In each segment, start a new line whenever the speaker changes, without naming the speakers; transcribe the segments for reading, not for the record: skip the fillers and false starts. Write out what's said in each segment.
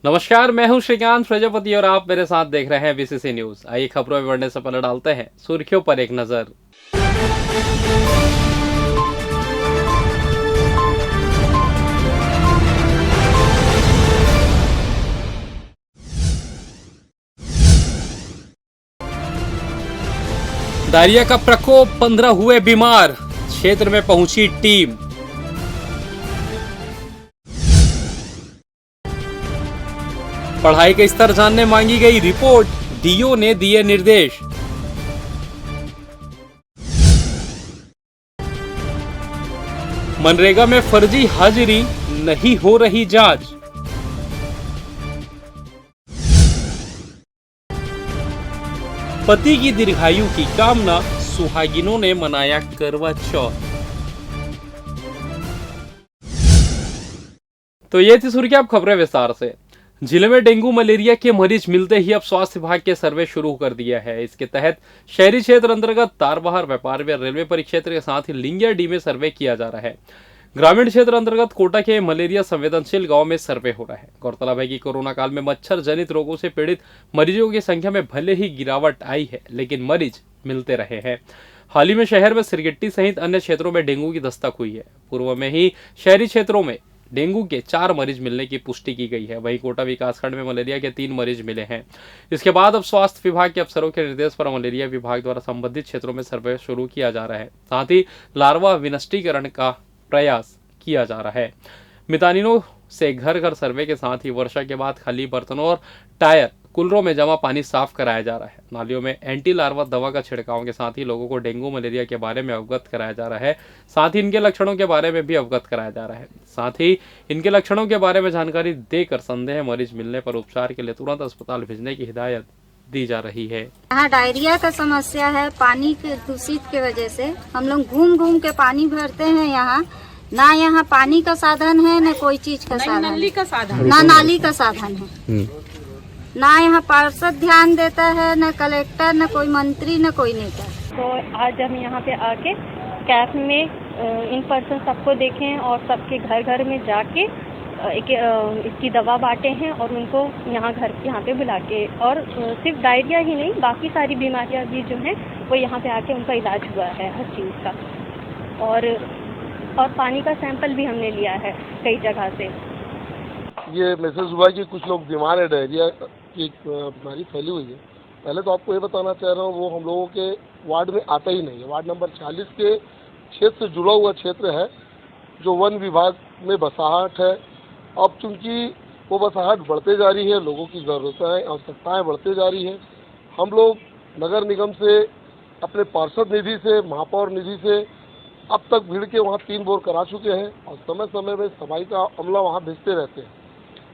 नमस्कार, मैं हूं श्रीकांत प्रजापति और आप मेरे साथ देख रहे हैं बीसीसी न्यूज। आइए खबरों में बढ़ने से पहले डालते हैं सुर्खियों पर एक नजर। डायरिया का प्रकोप, 15 हुए बीमार, क्षेत्र में पहुंची टीम। पढ़ाई का स्तर जानने मांगी गई रिपोर्ट, डीओ ने दिए निर्देश। मनरेगा में फर्जी हाजिरी, नहीं हो रही जांच। पति की दीर्घायु की कामना, सुहागिनों ने मनाया करवा चौथ। तो ये थी सुर्खियां, अब खबरें विस्तार से। जिले में डेंगू मलेरिया के मरीज मिलते ही अब स्वास्थ्य विभाग के सर्वे शुरू कर दिया है। इसके तहत शहरी क्षेत्र अंतर्गत तारबहार, व्यापार विहार, रेलवे परिक्षेत्र के साथ ही लिंगिया डी में सर्वे किया जा रहा है। ग्रामीण क्षेत्र अंतर्गत कोटा के मलेरिया संवेदनशील गांव में सर्वे हो रहा है। गौरतलब है कि कोरोना काल में मच्छर जनित रोगों से पीड़ित मरीजों की संख्या में भले ही गिरावट आई है, लेकिन मरीज मिलते रहे हैं। हाल ही में शहर में सिरगिट्टी सहित अन्य क्षेत्रों में डेंगू की दस्तक हुई है। पूर्व में ही शहरी क्षेत्रों में डेंगू के 4 मरीज मिलने की पुष्टि की गई है। वहीं कोटा विकासखंड में मलेरिया के 3 मरीज मिले हैं। इसके बाद अब स्वास्थ्य विभाग के अफसरों के निर्देश पर मलेरिया विभाग द्वारा संबंधित क्षेत्रों में सर्वे शुरू किया जा रहा है। साथ ही लार्वा विनष्टीकरण का प्रयास किया जा रहा है। मितानिनों से घर घर सर्वे के साथ ही वर्षा के बाद खाली बर्तनों और टायर कूलरों में जमा पानी साफ कराया जा रहा है। नालियों में एंटी लार्वा दवा का छिड़काव के साथ ही लोगों को डेंगू मलेरिया के बारे में अवगत कराया जा रहा है। साथ ही इनके लक्षणों के बारे में भी अवगत कराया जा रहा है। साथ ही इनके लक्षणों के बारे में जानकारी देकर संदेह मरीज मिलने पर उपचार के लिए तुरंत अस्पताल भेजने की हिदायत दी जा रही है।
यहाँ डायरिया का समस्या है, पानी के दूषित की वजह से हम लोग घूम घूम के पानी भरते हैं। यहाँ पानी का साधन है, न कोई चीज का साधन, ना नाली का साधन है, ना यहाँ पार्षद ध्यान देता है, न कलेक्टर, न कोई मंत्री, न कोई नेता।
तो आज हम यहाँ पे आके कैंप में इन पर्सन सबको देखें और सबके घर घर में जाके इसकी दवा बांटे हैं और उनको यहाँ पे बुला के, और सिर्फ डायरिया ही नहीं, बाकी सारी बीमारियाँ भी जो हैं वो यहाँ पे आके उनका इलाज हुआ है हर चीज़ का। और पानी का सैंपल भी हमने लिया है कई जगह से।
ये मैसेज हुआ कि कुछ लोग बीमार है, डायरिया की बीमारी फैली हुई है। पहले तो आपको ये बताना चाह रहा हूँ, वो हम लोगों के वार्ड में आता ही नहीं है। वार्ड नंबर 40 के क्षेत्र से जुड़ा हुआ क्षेत्र है, जो वन विभाग में बसाहट है। अब चूँकि वो बसाहट बढ़ते जा रही है, लोगों की ज़रूरतें, आवश्यकताएँ बढ़ते जा रही है, हम लोग नगर निगम से, अपने पार्षद निधि से, महापौर निधि से अब तक भीड़ के वहाँ 3 बोर करा चुके हैं और समय समय में सफाई का अमला वहाँ भेजते रहते हैं।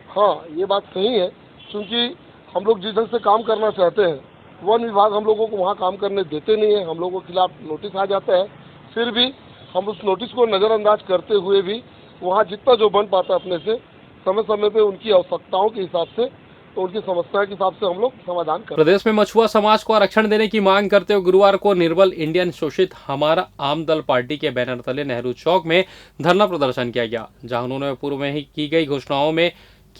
हाँ, ये बात सही है, क्योंकि हम लोग जिस ढंग से काम करना चाहते हैं, वन विभाग हम लोगों को वहाँ काम करने देते नहीं है। हम लोगों के खिलाफ नोटिस आ जाता है, फिर भी हम उस नोटिस को नज़रअंदाज करते हुए भी वहाँ जितना जो बन पाता है अपने से, समय समय पे उनकी आवश्यकताओं के हिसाब से, तो उनकी समस्या के हिसाब से हम लोग समाधान कर।
प्रदेश में मछुआ समाज को आरक्षण देने की मांग करते हुए गुरुवार को निर्बल इंडियन शोषित हमारा आम दल पार्टी के बैनर तले नेहरू चौक में धरना प्रदर्शन किया गया, जहां उन्होंने पूर्व में ही की गई घोषणाओं में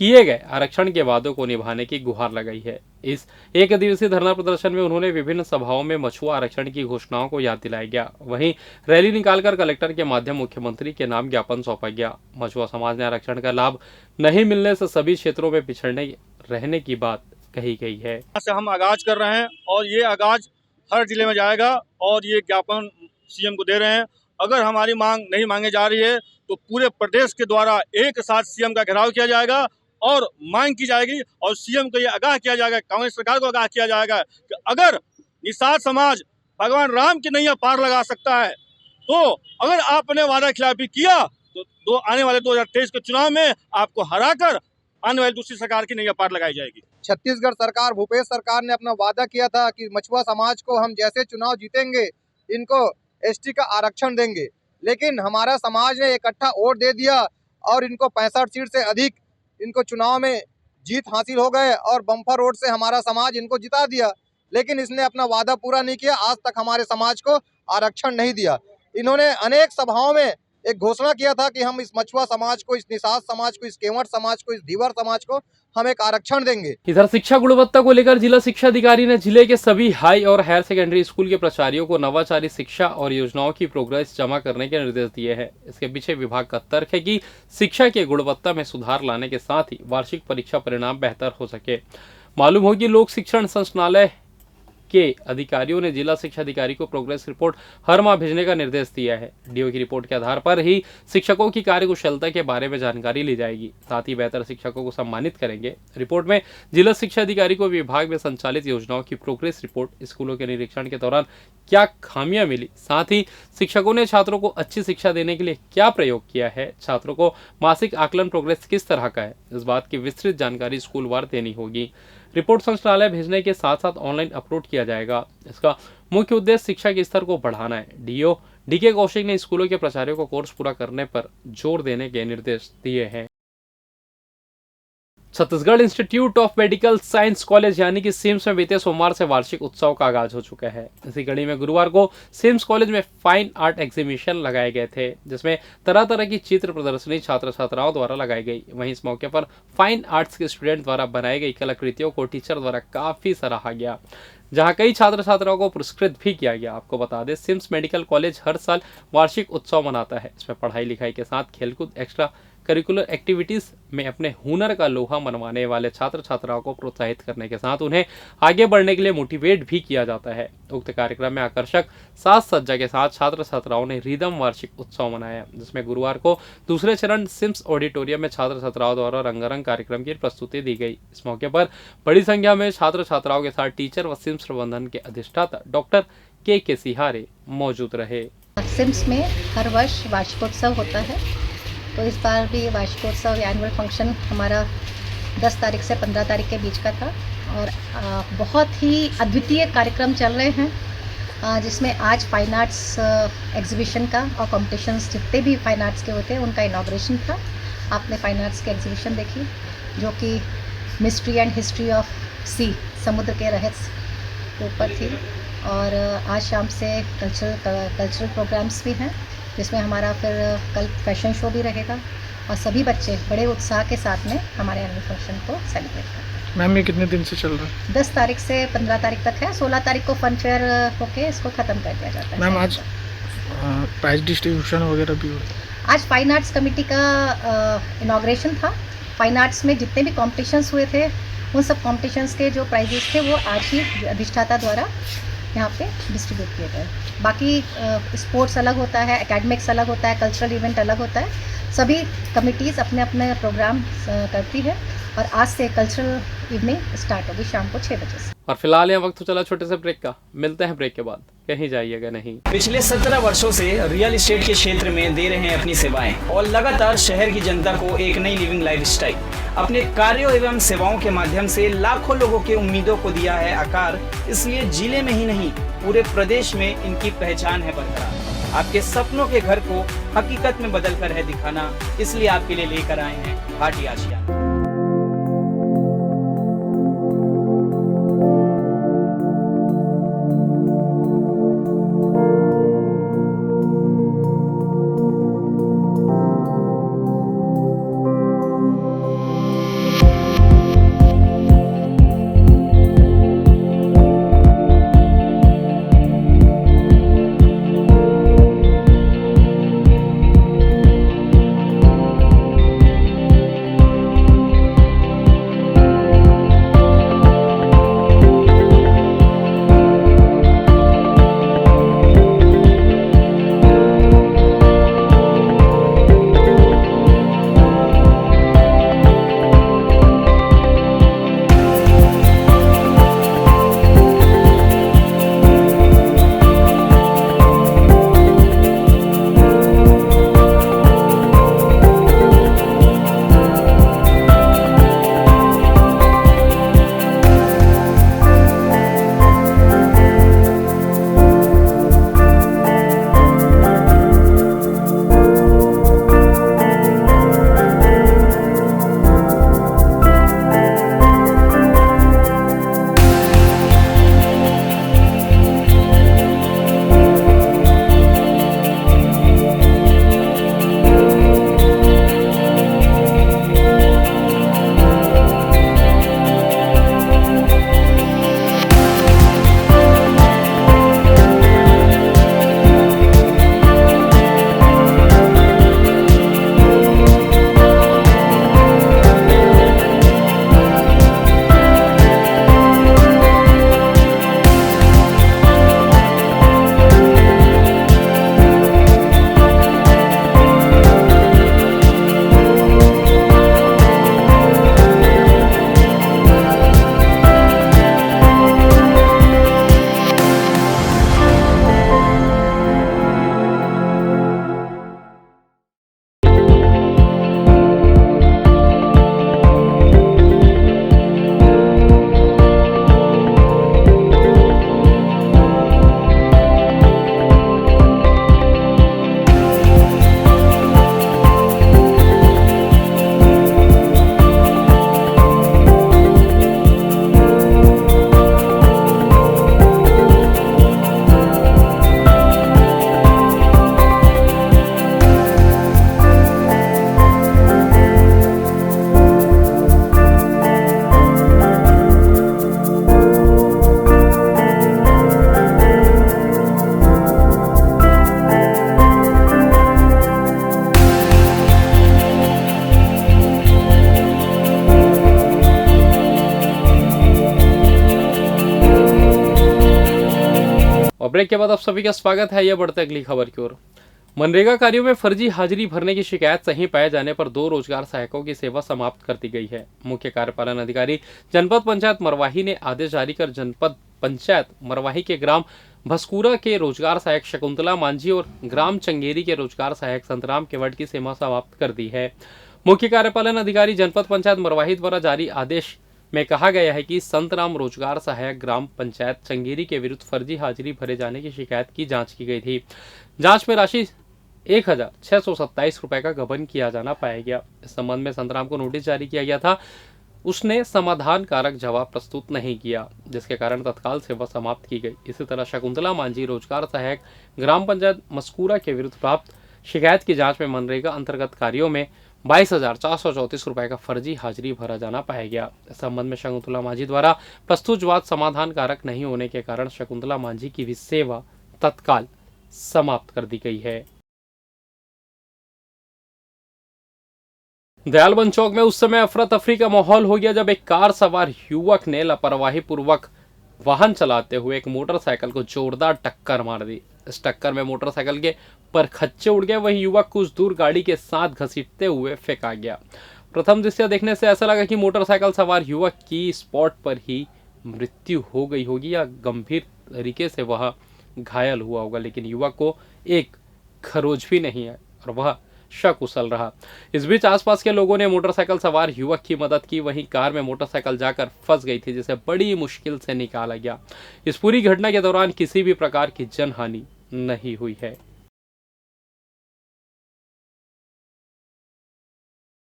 किए गए आरक्षण के वादों को निभाने की गुहार लगाई है। इस एक दिवसीय धरना प्रदर्शन में उन्होंने विभिन्न सभाओं में मछुआ आरक्षण की घोषणाओं को याद दिलाया गया। वहीं रैली निकालकर कलेक्टर के माध्यम मुख्यमंत्री के नाम ज्ञापन सौंपा गया। मछुआ समाज ने आरक्षण का लाभ नहीं मिलने से सभी क्षेत्रों में पिछड़ने रहने की बात कही गई है।
से हम आगाज कर रहे हैं और ये आगाज हर जिले में जाएगा और ये ज्ञापन सीएम को दे रहे हैं। अगर हमारी मांग नहीं मांगी जा रही है तो पूरे प्रदेश के द्वारा एक साथ सीएम का घेराव किया जाएगा और मांग की जाएगी और सीएम को ये आगाह किया जाएगा, कांग्रेस सरकार को आगाह किया जाएगा कि अगर निषाद समाज भगवान राम की नैया पार लगा सकता है, तो अगर आपने वादा खिलाफी किया तो आने वाले 2023 के चुनाव में आपको हराकर आने वाली दूसरी सरकार की नैया पार लगाई जाएगी।
छत्तीसगढ़ सरकार, भूपेश सरकार ने अपना वादा किया था कि मछुआ समाज को हम जैसे चुनाव जीतेंगे इनको एसटी का आरक्षण देंगे, लेकिन हमारा समाज ने इकट्ठा वोट दे दिया और इनको 65 सीट से अधिक इनको चुनाव में जीत हासिल हो गए और बम्पर वोट से हमारा समाज इनको जिता दिया। लेकिन इसने अपना वादा पूरा नहीं किया, आज तक हमारे समाज को आरक्षण नहीं दिया। इन्होंने अनेक सभाओं में एक घोषणा किया था कि हम इस मछुआ समाज को, इस निषाद समाज को, इस केवट समाज को, इस धीवर समाज को हम एक आरक्षण देंगे।
इधर शिक्षा गुणवत्ता को लेकर जिला शिक्षा अधिकारी ने जिले के सभी हाई और हायर सेकेंडरी स्कूल के प्राचार्यों को नवाचारी शिक्षा और योजनाओं की प्रोग्रेस जमा करने के निर्देश दिए हैं। इसके पीछे विभाग का तर्क है कि शिक्षा की गुणवत्ता में सुधार लाने के साथ ही वार्षिक परीक्षा परिणाम बेहतर हो सके। मालूम हो कि लोक शिक्षण संचालनालय के अधिकारियों ने जिला शिक्षा अधिकारी को प्रोग्रेस रिपोर्ट हर माह भेजने का निर्देश दिया है। डीओ की रिपोर्ट के आधार पर ही शिक्षकों की कार्यकुशलता के बारे में जानकारी ली जाएगी, साथ ही बेहतर शिक्षकों को सम्मानित करेंगे। रिपोर्ट में जिला शिक्षा अधिकारी को विभाग में संचालित योजनाओं की प्रोग्रेस रिपोर्ट, स्कूलों के निरीक्षण के दौरान क्या खामियां मिली, साथ ही शिक्षकों ने छात्रों को अच्छी शिक्षा देने के लिए क्या प्रयोग किया है, छात्रों को मासिक आकलन प्रोग्रेस किस तरह का है, इस बात की विस्तृत जानकारी स्कूलवार देनी होगी। रिपोर्ट संचालनालय भेजने के साथ साथ ऑनलाइन अपलोड किया जाएगा। इसका मुख्य उद्देश्य शिक्षा के स्तर को बढ़ाना है। डीओ डीके कौशिक ने स्कूलों के प्राचार्यों को कोर्स पूरा करने पर जोर देने के निर्देश दिए हैं। Chhattisgarh institute of medical science college यानी कि सिम्स में बीते सोमवार से वार्षिक उत्सव का आगाज हो चुका है। इसी कड़ी में गुरुवार को सिम्स कॉलेज में फाइन आर्ट एग्जीबिशन लगाए गए थे, जिसमें तरह तरह की चित्र प्रदर्शनी छात्र छात्राओं द्वारा लगाई गई। वहीं इस मौके पर फाइन आर्ट्स के स्टूडेंट द्वारा बनाई गई कलाकृतियों को टीचर द्वारा काफी सराहा गया, जहां कई छात्र छात्राओं को पुरस्कृत भी किया गया। आपको बता दें, सिम्स मेडिकल कॉलेज हर साल वार्षिक उत्सव मनाता है। इसमें पढ़ाई लिखाई के साथ खेलकूद, एक्स्ट्रा करिकुलर एक्टिविटीज में अपने हुनर का लोहा मनवाने वाले छात्र छात्राओं को प्रोत्साहित करने के साथ उन्हें आगे बढ़ने के लिए मोटिवेट भी किया जाता है। उक्त कार्यक्रम में आकर्षक साज सज्जा के साथ छात्र छात्राओं ने रिदम वार्षिक उत्सव मनाया, जिसमें गुरुवार को दूसरे चरण सिम्स ऑडिटोरियम में छात्र छात्राओं द्वारा रंगारंग कार्यक्रम की प्रस्तुति दी गई। इस मौके पर बड़ी संख्या में छात्र छात्राओं के साथ टीचर व सिम्स प्रबंधन के अधिष्ठाता डॉक्टर के सिहारे मौजूद रहे।
सिम्स में हर वर्ष वार्षिकोत्सव होता है, तो इस बार भी वार्षिकोत्सव या एनुअल फंक्शन हमारा 10 तारीख से 15 तारीख के बीच का था और बहुत ही अद्वितीय कार्यक्रम चल रहे हैं, जिसमें आज फाइन आर्ट्स एग्जीबिशन का और कॉम्पिटिशन्स जितने भी फाइन आर्ट्स के होते हैं उनका इनॉग्रेशन था। आपने फाइन आर्ट्स की एग्जीबिशन देखी जो कि मिस्ट्री एंड हिस्ट्री ऑफ सी, समुद्र के रहस्य के ऊपर थी। और आज शाम से कल्चरल प्रोग्राम्स भी हैं, जिसमें हमारा फिर कल फैशन शो भी रहेगा और सभी बच्चे बड़े उत्साह के साथ में हमारे एनुअल फंक्शन को सेलिब्रेट करते हैं।
मैम, ये कितने दिन से चल रहा है?
10 तारीख से 15 तारीख तक है। 16 तारीख को फन फेयर होके इसको ख़त्म कर दिया जाता है।
मैम, आज प्राइज डिस्ट्रीब्यूशन वगैरह भी हुआ?
आज फाइन आर्ट्स कमेटी का इनॉग्रेशन था। फाइन आर्ट्स में जितने भी कॉम्पिटिशन्स हुए थे उन सब कॉम्पिटिशन्स के जो प्राइजेस थे वो आज ही अधिष्ठाता द्वारा यहाँ पे डिस्ट्रीब्यूट किए गए। बाकी स्पोर्ट्स अलग होता है, एकेडमिक्स अलग होता है, कल्चरल इवेंट अलग होता है। सभी कमिटीज़ अपने अपने प्रोग्राम करती है और आज से कल्चरल इवनिंग स्टार्ट होगी शाम को 6 बजे से।
और फिलहाल यह वक्त तो चला छोटे से ब्रेक का, मिलते हैं ब्रेक के बाद, कहीं जाइएगा नहीं।
पिछले 17 वर्षों से रियल एस्टेट के क्षेत्र में दे रहे हैं अपनी सेवाएं और लगातार शहर की जनता को एक नई लिविंग लाइफस्टाइल। अपने कार्यों एवं सेवाओं के माध्यम से लाखों लोगों की उम्मीदों को दिया है आकार, इसलिए जिले में ही नहीं पूरे प्रदेश में इनकी पहचान है बरकरार। आपके सपनों के घर को हकीकत में बदल कर है दिखाना, इसलिए आपके लिए लेकर आए हैं भाटी आशियाना।
ब्रेक के बाद आप सभी का स्वागत है। यह बढ़ते अगली खबर की ओर। मनरेगा कार्यों में फर्जी हाजिरी भरने की शिकायत सही पाए जाने पर 2 रोजगार सहायकों की सेवा समाप्त कर दी गई है। मुख्य कार्यपालन अधिकारी जनपद पंचायत मरवाही ने आदेश जारी कर जनपद पंचायत मरवाही के ग्राम भस्कूरा के रोजगार सहायक शकुंतला मांझी और ग्राम चंगेरी के रोजगार सहायक संतराम केवट की सेवा समाप्त कर दी है। मुख्य कार्यपालन अधिकारी जनपद पंचायत मरवाही द्वारा जारी आदेश में कहा गया है कि संतराम रोजगार सहायक ग्राम पंचायत चंगेरी के विरुद्ध फर्जी हाजिरी भरे जाने की शिकायत की जांच की गई थी। जांच में राशि 1,627 रुपए का गबन किया जाना पाया गया। इस संबंध में संतराम को नोटिस जारी किया गया था। उसने समाधान कारक जवाब प्रस्तुत नहीं किया, जिसके कारण तत्काल सेवा समाप्त की गई। इसी तरह शकुंतला मांझी रोजगार सहायक ग्राम पंचायत मस्कूरा के विरुद्ध प्राप्त शिकायत की जांच में मनरेगा अंतर्गत कार्यों में 22,434 रुपए का फर्जी हाजिरी भरा जाना पाया गया। इस संबंध में शकुंतला मांझी द्वारा प्रस्तुत जवाब समाधान कारक नहीं होने के कारण शकुंतला मांझी की भी सेवा तत्काल समाप्त कर दी गई है। दयालबंद चौक में उस समय अफरा तफरी का माहौल हो गया जब एक कार सवार युवक ने लापरवाही पूर्वक वाहन चलाते हुए एक मोटरसाइकिल को जोरदार टक्कर मार दी। इस टक्कर में मोटरसाइकिल के परखच्चे उड़ गए। वहीं युवक कुछ दूर गाड़ी के साथ घसीटते हुए फेंका गया। प्रथम दृष्टया देखने से ऐसा लगा कि मोटरसाइकिल सवार युवक की स्पॉट पर ही मृत्यु हो गई होगी या गंभीर तरीके से वह घायल हुआ होगा, लेकिन युवक को एक खरोच भी नहीं है और वह सकुशल रहा। इस बीच आसपास के लोगों ने मोटरसाइकिल सवार युवक की मदद की। वहीं कार में मोटरसाइकिल जाकर फंस गई थी, जिसे बड़ी मुश्किल से निकाला गया। इस पूरी घटना के दौरान किसी भी प्रकार की जनहानि नहीं हुई है।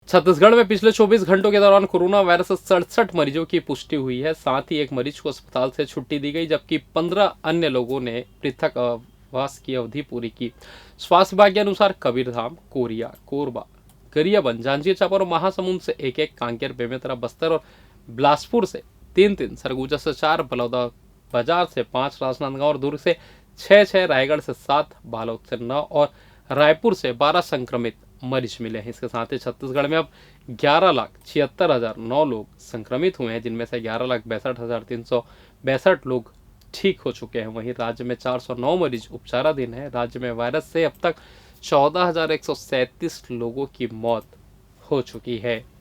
छत्तीसगढ़ में पिछले 24 घंटों के दौरान कोरोना वायरस से 67 मरीजों की पुष्टि हुई है। साथ ही एक मरीज को अस्पताल से छुट्टी दी गई, जबकि 15 अन्य लोगों ने पृथक वास की अवधि पूरी की। स्वास्थ्य विभाग के अनुसार कबीरधाम, कोरिया, कोरबा, गरियाबंद, जांजगीर चांपा और महासमुंद से 1-1, कांकेर, बेमेतरा, बस्तर और बिलासपुर से 3-3, सरगुजा से 4, बलौदा बाजार से 5, राजनांदगांव और दुर्ग से 6-6, रायगढ़ से 7, बालोद से 9 और रायपुर से 12 संक्रमित मरीज मिले हैं। इसके साथ ही छत्तीसगढ़ में अब 11,76,009 लोग संक्रमित हुए हैं, जिनमें से 11,62,362 लोग ठीक हो चुके हैं। वहीं राज्य में 409 मरीज उपचाराधीन हैं। राज्य में वायरस से अब तक 14,137 लोगों की मौत हो चुकी है।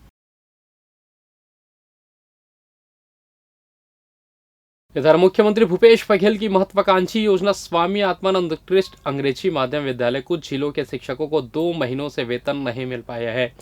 इधर मुख्यमंत्री भूपेश बघेल की महत्वाकांक्षी योजना स्वामी आत्मानंद उत्कृष्ट अंग्रेजी माध्यम विद्यालय कुछ जिलों के शिक्षकों को 2 महीनों से वेतन नहीं मिल पाया है।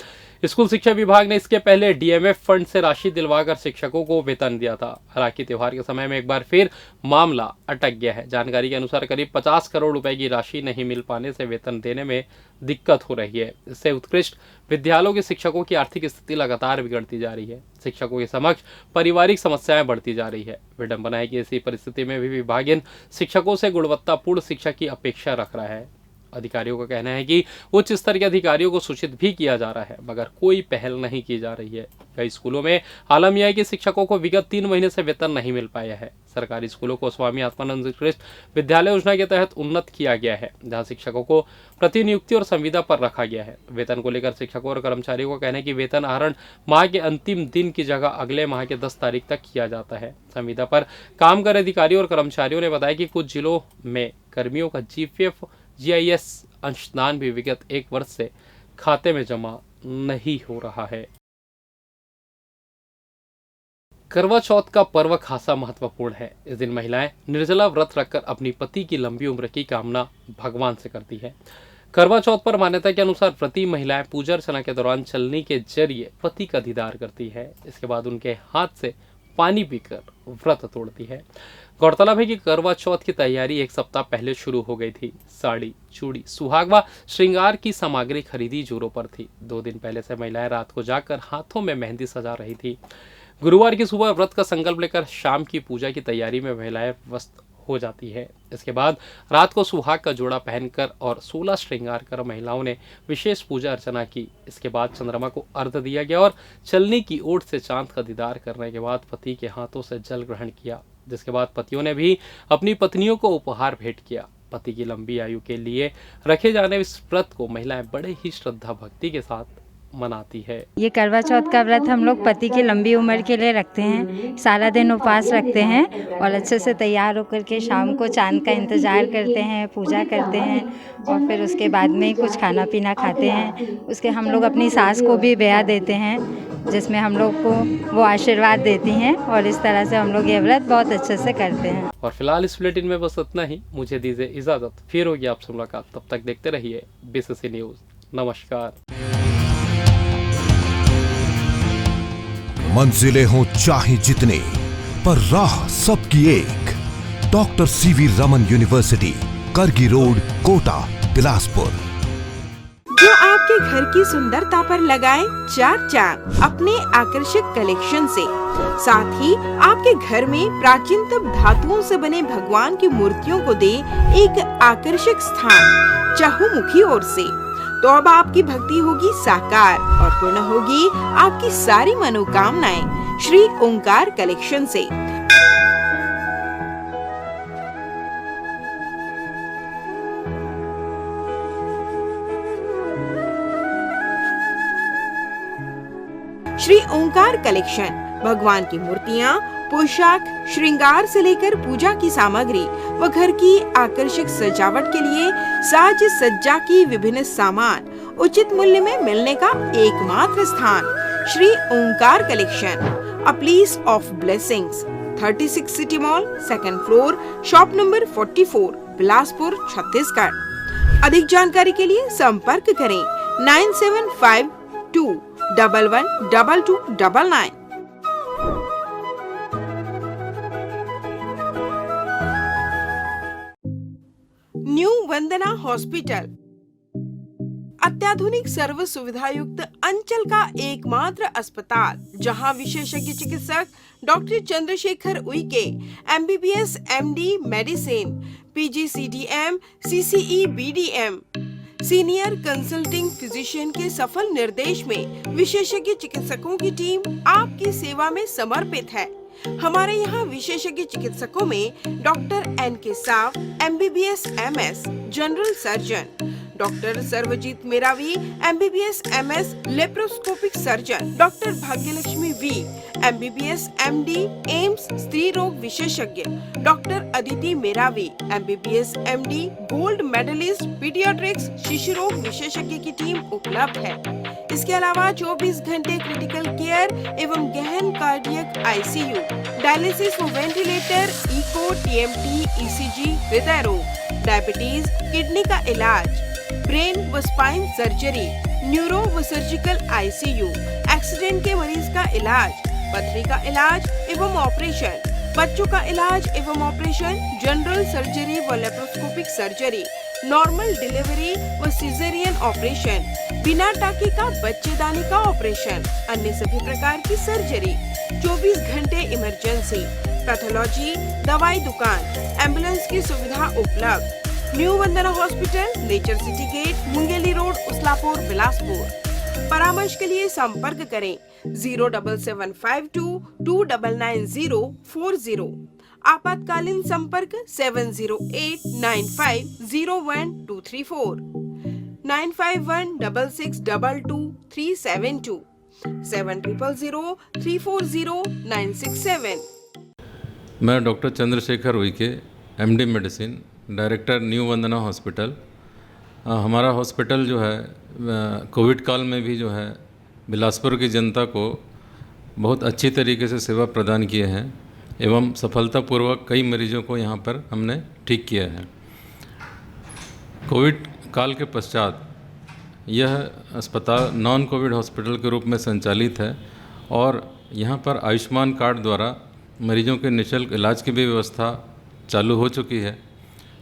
स्कूल शिक्षा विभाग ने इसके पहले डीएमएफ फंड से राशि दिलवाकर शिक्षकों को वेतन दिया था। राखी त्योहार के समय में एक बार फिर मामला अटक गया है। जानकारी के अनुसार करीब 50 करोड़ रुपए की राशि नहीं मिल पाने से वेतन देने में दिक्कत हो रही है। इससे उत्कृष्ट विद्यालयों के शिक्षकों की आर्थिक स्थिति लगातार बिगड़ती जा रही है। शिक्षकों के समक्ष पारिवारिक समस्याएं बढ़ती जा रही है। विडंबना है कि ऐसी परिस्थिति में भी विभाग इन शिक्षकों से गुणवत्तापूर्ण शिक्षा की अपेक्षा रख रहा है। अधिकारियों का कहना है कि उच्च स्तर के अधिकारियों को सूचित भी किया जा रहा है, मगर कोई पहल नहीं की जा रही है। कई स्कूलों में आलम यह है कि शिक्षकों को विगत 3 महीने से वेतन नहीं मिल पाया है। सरकारी स्कूलों को स्वामी आत्मानंद उत्कृष्ट विद्यालय योजना के तहत उन्नत किया गया है, जहां शिक्षकों को प्रतिनियुक्ति और संविदा पर रखा गया है। वेतन को लेकर शिक्षकों और कर्मचारियों का कहना है कि वेतन आहरण माह के अंतिम दिन की जगह अगले माह के 10 तारीख तक किया जाता है। संविदा पर काम कर अधिकारियों और कर्मचारियों ने बताया कि कुछ जिलों में कर्मियों का जीपीएफ जीआईएस अंशदान भी विगत 1 वर्ष से खाते में जमा नहीं हो रहा है। करवा चौथ का पर्व खासा महत्वपूर्ण है। इस दिन महिलाएं निर्जला व्रत रखकर अपनी पति की लंबी उम्र की कामना भगवान से करती है। करवा चौथ पर मान्यता के अनुसार प्रति महिलाएं पूजा अर्चना के दौरान चलनी के जरिए पति का दीदार करती है। इसके बाद उनके हाथ से पानी पीकर व्रत तोड़ती है। गौरतलब है कि करवा चौथ की तैयारी 1 सप्ताह पहले शुरू हो गई थी। साड़ी, चूड़ी, सुहाग व श्रृंगार की सामग्री खरीदी जोरों पर थी। 2 दिन पहले से महिलाएं रात को जाकर हाथों में मेहंदी सजा रही थी। गुरुवार की सुबह व्रत का संकल्प लेकर शाम की पूजा की तैयारी में महिलाएं व्यस्त हो जाती है। इसके बाद रात को सुहाग का जोड़ा पहनकर और 16 श्रृंगार कर महिलाओं ने विशेष पूजा अर्चना की। इसके बाद चंद्रमा को अर्घ्य दिया गया और चलनी की ओट से चांद का दीदार करने के बाद पति के हाथों से जल ग्रहण किया, जिसके बाद पतियों ने भी अपनी पत्नियों को उपहार भेंट किया। पति की लंबी आयु के लिए रखे जाने इस व्रत को महिलाएं बड़े ही श्रद्धा भक्ति के साथ मनाती है।
ये करवा चौथ का व्रत हम लोग पति की लंबी उम्र के लिए रखते हैं। सारा दिन उपवास रखते हैं और अच्छे से तैयार होकर के शाम को चांद का इंतज़ार करते हैं, पूजा करते हैं और फिर उसके बाद में कुछ खाना पीना खाते हैं। उसके हम लोग अपनी सास को भी ब्याह देते हैं, जिसमें हम लोग को वो आशीर्वाद देती हैं और इस तरह से हम लोग ये व्रत बहुत अच्छे से करते हैं।
और फिलहाल इस बुलेटिन में बस इतना ही। मुझे दीजिए इजाज़त, फिर होगी आपसे मुलाकात। तब तक देखते रहिए BCC न्यूज़। नमस्कार।
मंजिलें हों चाहे जितनी, पर राह सबकी एक। डॉक्टर CV रमन यूनिवर्सिटी, करगी रोड, कोटा, बिलासपुर।
जो आपके घर की सुंदरता पर लगाए चार चांद अपने आकर्षक कलेक्शन से। साथ ही आपके घर में प्राचीनतम धातुओं से बने भगवान की मूर्तियों को दे एक आकर्षक स्थान चहुमुखी ओर से। तो अब आपकी भक्ति होगी साकार और पूर्ण होगी आपकी सारी मनोकामनाएं श्री ओंकार कलेक्शन से। श्री ओंकार कलेक्शन भगवान की मूर्तियाँ, पोशाक, श्रृंगार से लेकर पूजा की सामग्री व घर की आकर्षक सजावट के लिए साज सज्जा की विभिन्न सामान उचित मूल्य में मिलने का एकमात्र स्थान Shri Omkar collection, a place of blessings, 36 city mall, 2nd floor, shop number 44, Bilaspur, Chhattisgarh. अधिक जानकारी के लिए संपर्क करें 9752 112299। न्यू वंदना हॉस्पिटल अत्याधुनिक सर्व सुविधा युक्त अंचल का एकमात्र अस्पताल, जहां विशेषज्ञ चिकित्सक doctor Chandrashekhar Uikey MBBS MD medicine, PGCDM CCE BDM senior consulting physician के सफल निर्देश में विशेषज्ञ चिकित्सकों की टीम आपकी सेवा में समर्पित है। हमारे यहाँ विशेषज्ञ चिकित्सकों में doctor NK Sao MBBS MS general surgeon, doctor Sarvjeet Meravi MBBS MS laparoscopic surgeon, doctor Bhagyalakshmi V MBBS MD AIIMS स्त्री रोग विशेषज्ञ, doctor Aditi Meravi MBBS MD gold medallist paediatrics शिशु रोग विशेषज्ञ की टीम उपलब्ध है। इसके अलावा 24 घंटे क्रिटिकल केयर एवं गहन कार्डियक ICU, डायलिसिस व वेंटिलेटर, इको, TMT, ECG, हृदय रोग, डायबिटीज, किडनी का इलाज, ब्रेन व स्पाइन सर्जरी, न्यूरो व सर्जिकल ICU, एक्सीडेंट के मरीज का इलाज, पथरी का इलाज एवं ऑपरेशन, बच्चों का इलाज एवं ऑपरेशन, जनरल सर्जरी व लेप्रोस्कोपिक सर्जरी, नॉर्मल डिलीवरी व सिजेरियन ऑपरेशन, बिना टाके का बच्चेदानी का ऑपरेशन, अन्य सभी प्रकार की सर्जरी, 24 घंटे इमरजेंसी, पैथोलॉजी, दवाई दुकान, एम्बुलेंस की सुविधा उपलब्ध। New Vandana hospital, nature city gate, Mungeli road, Uslapur, Bilaspur. परामर्श के लिए संपर्क करें 07752 299040। आपातकालीन संपर्क 7089501 9516622372 7003409667।
मैं doctor Chandrashekhar Uike MD medicine, director new Vandana hospital. हमारा हॉस्पिटल जो है कोविड काल में भी जो है बिलासपुर की जनता को बहुत अच्छी तरीके से सेवा प्रदान किए हैं एवं सफलतापूर्वक कई मरीजों को यहाँ पर हमने ठीक किया है। कोविड काल के पश्चात यह अस्पताल नॉन कोविड हॉस्पिटल के रूप में संचालित है और यहाँ पर आयुष्मान कार्ड द्वारा मरीजों के निःशुल्क इलाज की भी व्यवस्था चालू हो चुकी है।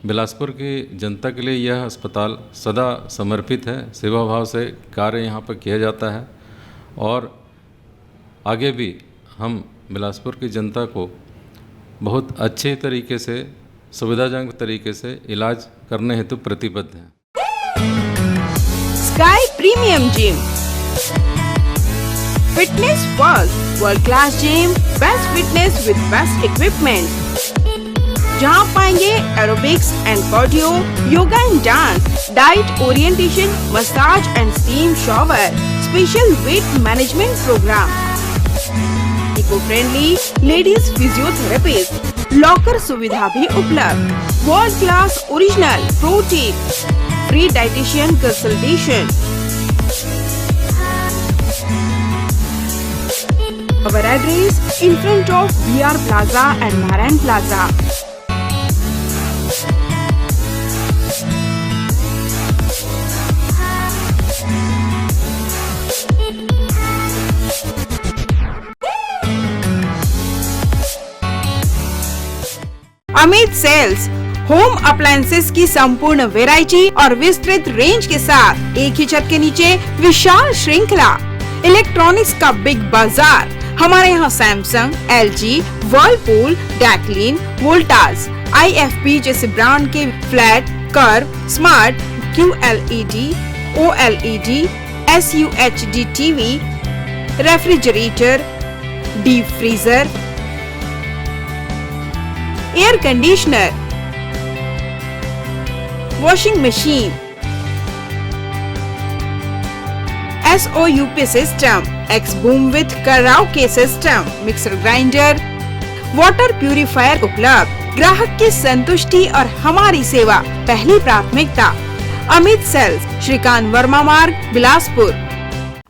बिलासपुर की जनता के लिए यह अस्पताल सदा समर्पित है, सेवा भाव से कार्य यहाँ पर किया जाता है और आगे भी हम बिलासपुर की जनता को बहुत अच्छे तरीके से, सुविधाजनक तरीके से इलाज करने हेतु प्रतिबद्ध हैं।
Sky premium gym, fitness first, world class gym, best fitness with best equipment, जहां पाएंगे aerobics and cardio, yoga and dance, diet orientation, massage and steam shower, special weight management programme, eco friendly ladies physiotherapist, locker सुविधा भी उपलब्ध, world class original protein, free dietitian consultation. Our address in front of BR Plaza and Narayan Plaza. Amit sales home appliances की संपूर्ण variety और विस्तृत range के साथ एक ही छत के नीचे विशाल श्रृंखला, इलेक्ट्रॉनिक्स का बिग बाजार। हमारे यहाँ सैमसंग, LG, वर्लपूल, डैकलिन, वोल्टास, IFP जैसे ब्रांड के flat, curve, smart, QLED, OLED, SUHD TV, refrigerator, deep freezer, air conditioner, washing machine, SOUP system, X boom with karaoke system, mixer grinder, water purifier उपलब्ध। ग्राहक की संतुष्टि और हमारी सेवा पहली प्राथमिकता। अमित सेल्स, श्रीकांत वर्मा मार्ग, Bilaspur.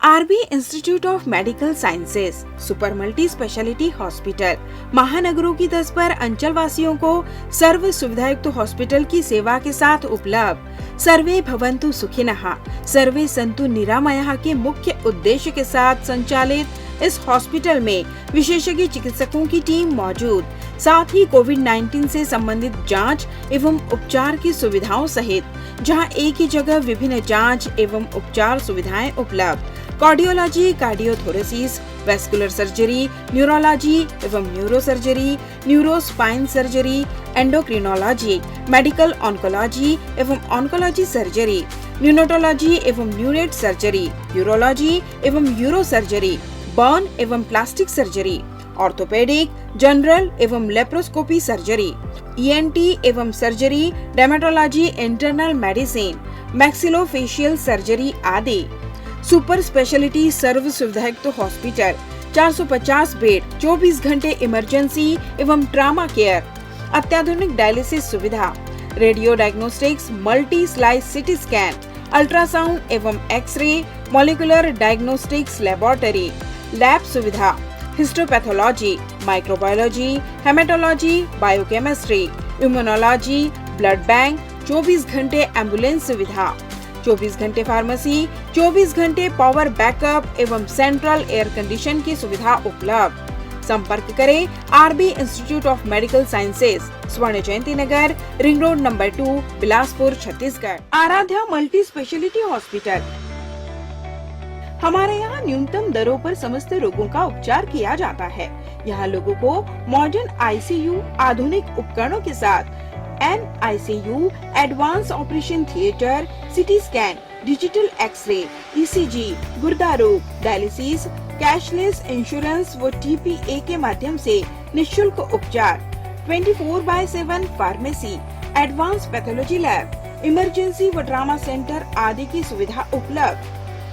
RB institute of medical sciences, super multi speciality hospital, महानगरों की तर्ज पर अंचल वासियों को सर्व सुविधायुक्त हॉस्पिटल की सेवा के साथ उपलब्ध। सर्वे भवन्तु सुखिनः, सर्वे सन्तु निरामयः के मुख्य उद्देश्य के साथ संचालित इस हॉस्पिटल में विशेषज्ञ चिकित्सकों की टीम मौजूद, साथ ही कोविड-19 से संबंधित जांच एवं उपचार की सुविधाओं सहित जहां एक ही जगह विभिन्न जांच एवं उपचार सुविधाएं उपलब्ध। Cardiology, cardiothoracic, vascular surgery, neurology एवं neurosurgery, neurospine surgery, endocrinology, medical oncology एवं ऑन्कोलॉजी सर्जरी, न्यूनेटोलॉजी एवं न्यूनेट सर्जरी, यूरोलॉजी एवं यूरो सर्जरी, बर्न एवं प्लास्टिक सर्जरी, ऑर्थोपेडिक, जनरल एवं लेप्रोस्कोपी सर्जरी, ENT एवं surgery, dermatology, internal medicine, maxillofacial surgery आदि। Super speciality सर्व सुविधायुक्त हॉस्पिटल, 450 बेड, 24 घंटे इमरजेंसी एवं ट्रामा केयर, अत्याधुनिक डायलिसिस सुविधा, radio diagnostics, multi slice CT scan, ultrasound एवं x ray, molecular diagnostics laboratory, lab सुविधा, histopathology, microbiology, haematology, biochemistry, immunology, blood bank, 24 घंटे एम्बुलेंस सुविधा, 24 घंटे फार्मेसी, 24 घंटे पावर बैकअप एवं सेंट्रल एयर कंडीशन की सुविधा उपलब्ध। संपर्क करें RB institute of medical sciences, Swarn Jayanti Nagar, ring road number 2, Bilaspur, Chhattisgarh. Aradhya multi speciality hospital, हमारे यहाँ न्यूनतम दरों पर समस्त रोगों का उपचार किया जाता है। यहाँ लोगों को मॉडर्न ICU, आधुनिक उपकरणों के साथ NICU, advance operation theatre, city scan, digital X ray, ECG, गुर्दा रोग, डायलिसिस, कैशलेस इंश्योरेंस व TPA के माध्यम से निःशुल्क उपचार, 24/7 pharmacy, advance pathology lab, emergency व ट्रामा सेंटर आदि की सुविधा उपलब्ध।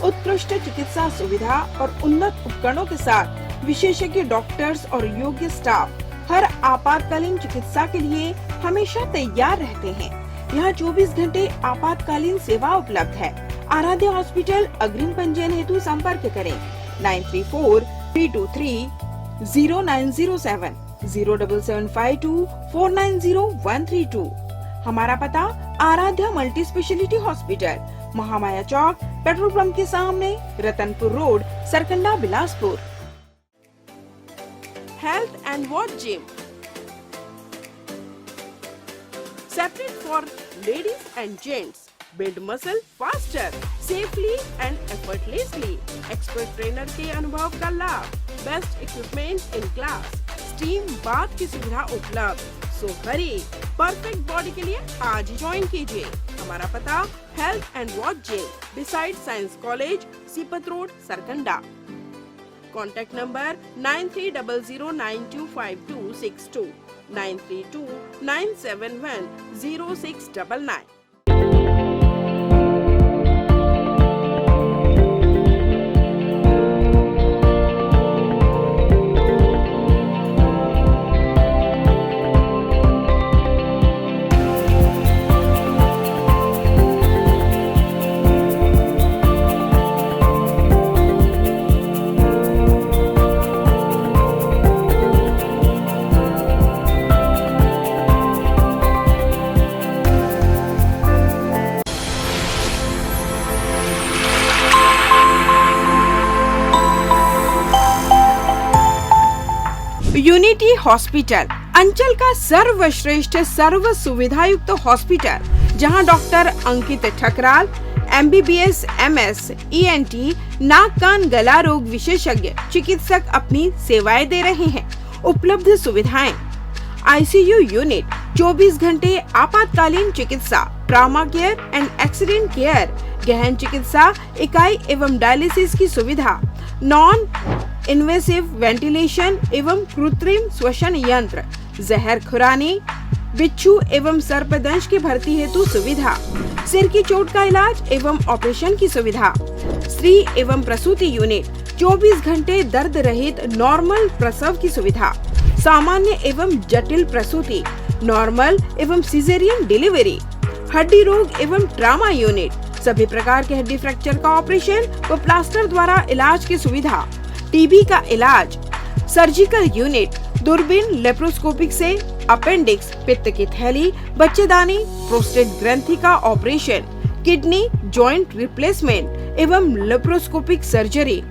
उत्कृष्ट चिकित्सा सुविधा और उन्नत उपकरणों के साथ विशेषज्ञ डॉक्टर्स और योग्य स्टाफ हर आपातकालीन चिकित्सा के लिए हमेशा तैयार रहते हैं। यहाँ 24 घंटे आपातकालीन सेवा उपलब्ध है। आराध्या हॉस्पिटल, अग्रिम पंजीयन हेतु संपर्क करें 9343230907 07752 490132। हमारा पता Aradhya multi speciality hospital, Mahamaya Chowk, petrol pump के सामने, Ratanpur road, Sarkanda, Bilaspur. Health and What Gym, separate for ladies and gents. Build muscle faster, safely and effortlessly. Expert trainer के अनुभव का लाभ, best equipment in class, steam bath की सुविधा उपलब्ध। So hurry, perfect body के लिए आज ही ज्वाइन कीजिए। हमारा पता Health and What Gym, beside Science College, Sipat road, Sarkanda. Contact number 9300925262 9329710699। Unity hospital अंचल का सर्वश्रेष्ठ सर्व सुविधायुक्त हॉस्पिटल, जहां डॉक्टर अंकित ठकराल MBBS MS ENT नाक कान गला रोग विशेषज्ञ चिकित्सक अपनी सेवाएं दे रहे हैं। उपलब्ध सुविधाएं: ICU यूनिट, 24 घंटे आपातकालीन चिकित्सा, trauma care and accident care, गहन चिकित्सा इकाई एवं डायलिसिस की सुविधा, नॉन इन्वेसिव वेंटिलेशन एवं कृत्रिम श्वसन यंत्र, जहर खुरानी, बिच्छू एवं सर्पदंश की भर्ती हेतु सुविधा, सिर की चोट का इलाज एवं ऑपरेशन की सुविधा, स्त्री एवं प्रसूति यूनिट, 24 घंटे दर्द रहित नॉर्मल प्रसव की सुविधा, सामान्य एवं जटिल प्रसूति, नॉर्मल एवं सिजेरियन डिलीवरी, हड्डी रोग एवं ट्रामा यूनिट, सभी प्रकार के हड्डी फ्रैक्चर का ऑपरेशन व प्लास्टर द्वारा इलाज की सुविधा, टीबी का इलाज, सर्जिकल यूनिट, दूरबीन लेप्रोस्कोपिक से अपेंडिक्स, पित्त की थैली, बच्चेदानी, प्रोस्टेट ग्रंथि का ऑपरेशन, किडनी जॉइंट रिप्लेसमेंट एवं लेप्रोस्कोपिक सर्जरी,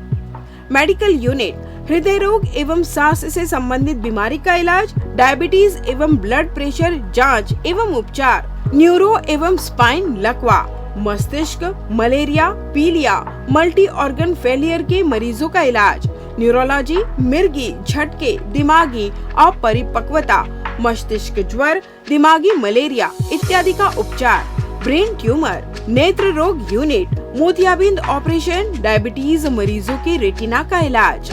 मेडिकल यूनिट, हृदय रोग एवं सांस से संबंधित बीमारी का इलाज, डायबिटीज एवं ब्लड प्रेशर जांच एवं उपचार, न्यूरो एवं स्पाइन लकवा, मस्तिष्क, मलेरिया, पीलिया, मल्टी ऑर्गन फेलियर के मरीजों का इलाज, न्यूरोलॉजी, मिर्गी, झटके, दिमागी अपरिपक्वता, मस्तिष्क ज्वर, दिमागी मलेरिया इत्यादि का उपचार, ब्रेन ट्यूमर, नेत्र रोग यूनिट, मोतियाबिंद ऑपरेशन, डायबिटीज मरीजों के रेटिना का इलाज,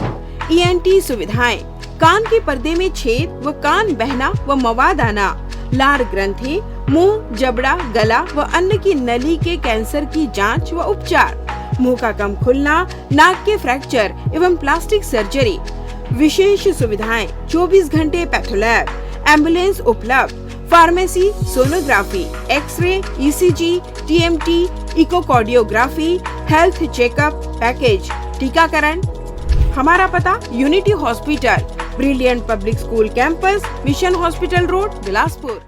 ENT सुविधाएं, कान के पर्दे में छेद व कान बहना व मवाद आना, लार ग्रंथि, मुंह, जबड़ा, गला व अन्न की नली के कैंसर की जांच व उपचार, मुंह का कम खुलना, नाक के फ्रैक्चर एवं प्लास्टिक सर्जरी, विशेष सुविधाएं, 24 घंटे पैथोलैब, एम्बुलेंस उपलब्ध, pharmacy, sonography, X ray, ECG, TMT, echocardiography, health checkup package, टीकाकरण। हमारा पता unity hospital, brilliant public school campus, mission hospital road, Bilaspur.